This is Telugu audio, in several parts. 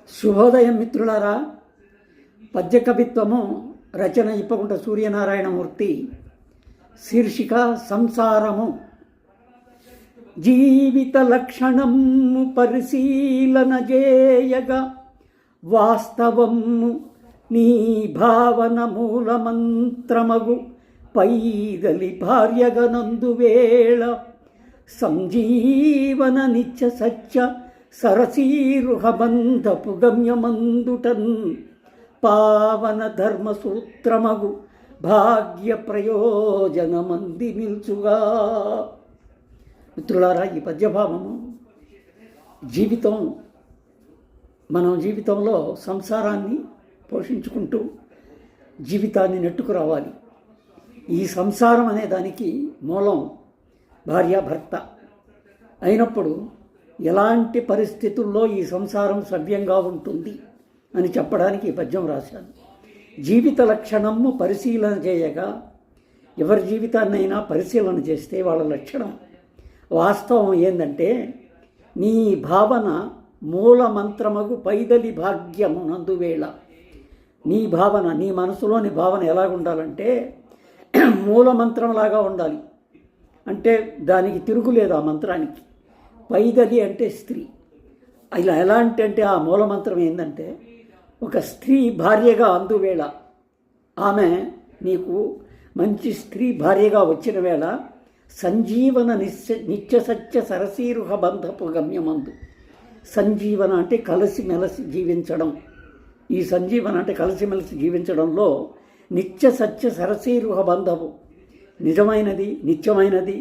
శుభోదయం మిత్రులారా. పద్య కవిత్వము రచన ఇప్పగుంట సూర్యనారాయణమూర్తి. శీర్షిక సంసారము. జీవిత లక్షణము పరిశీలన చేయగా వాస్తవము నీ భావన మూలమంత్రమగు పైదలి భార్యగనందువేళ సంజీవన నిత్య సత్య సరసీరుహబంధపు గమ్యమందుటన్ పావన ధర్మసూత్రమగు భాగ్య ప్రయోజనమంది నిల్చుగా. మిత్రులారా, ఈ పద్యభావము మనం జీవితంలో సంసారాన్ని పోషించుకుంటూ జీవితాన్ని నెట్టుకురావాలి. ఈ సంసారం అనే దానికి మూలం భార్యాభర్త అయినప్పుడు ఎలాంటి పరిస్థితుల్లో ఈ సంసారం సవ్యంగా ఉంటుంది అని చెప్పడానికి ఈ పద్యం రాశాను. జీవిత లక్షణము పరిశీలన చేయగా, ఎవరి జీవితాన్నైనా పరిశీలన చేస్తే వాళ్ళ లక్షణం వాస్తవం ఏంటంటే, నీ భావన మూలమంత్రమగు పైదలి భాగ్యము నందువేళ. నీ భావన, నీ మనసులోని భావన ఎలాగుండాలంటే మూలమంత్రంలాగా ఉండాలి. అంటే దానికి తిరుగులేదు ఆ మంత్రానికి. పైదలి అంటే స్త్రీ. ఇలా ఎలాంటి అంటే ఆ మూలమంత్రం ఏంటంటే, ఒక స్త్రీ భార్యగా అందువేళ, ఆమె నీకు మంచి స్త్రీ భార్యగా వచ్చిన వేళ సంజీవన నిత్య సత్య సరసీరుహ బంధపు గమ్యమందు. సంజీవన అంటే కలిసిమెలిసి జీవించడం. ఈ సంజీవన అంటే కలిసిమెలిసి జీవించడంలో నిత్య సత్య సరసీరుహ బంధము, నిజమైనది నిత్యమైనది.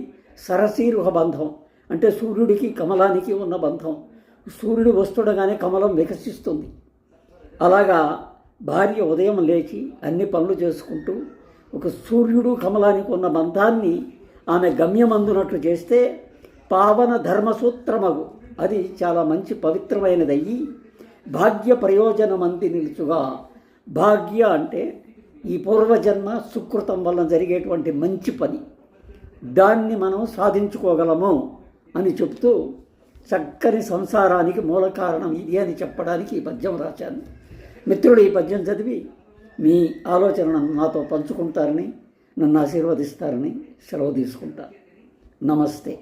సరసీరుహ బంధం అంటే సూర్యుడికి కమలానికి ఉన్న బంధం. సూర్యుడు వస్తుండగానే కమలం వికసిస్తుంది. అలాగా భార్య ఉదయం లేచి అన్ని పనులు చేసుకుంటూ ఒక సూర్యుడు కమలానికి ఉన్న బంధాన్ని ఆమె గమ్యమందునట్లు చేస్తే పావన ధర్మసూత్రమగు, అది చాలా మంచి పవిత్రమైనది అయ్యి భాగ్య ప్రయోజనమంది నిలుచుగా. భాగ్య అంటే ఈ పూర్వజన్మ సుకృతం వలన జరిగేటువంటి మంచి పని, దాన్ని మనం సాధించుకోగలము అని చెప్తూ చక్కని సంసారానికి మూల కారణం ఇది అని చెప్పడానికి ఈ పద్యం రాశాను. మిత్రుడు ఈ పద్యం చదివి మీ ఆలోచనను నాతో పంచుకుంటారని, నన్ను ఆశీర్వదిస్తారని సెలవు తీసుకుంటాను. నమస్తే.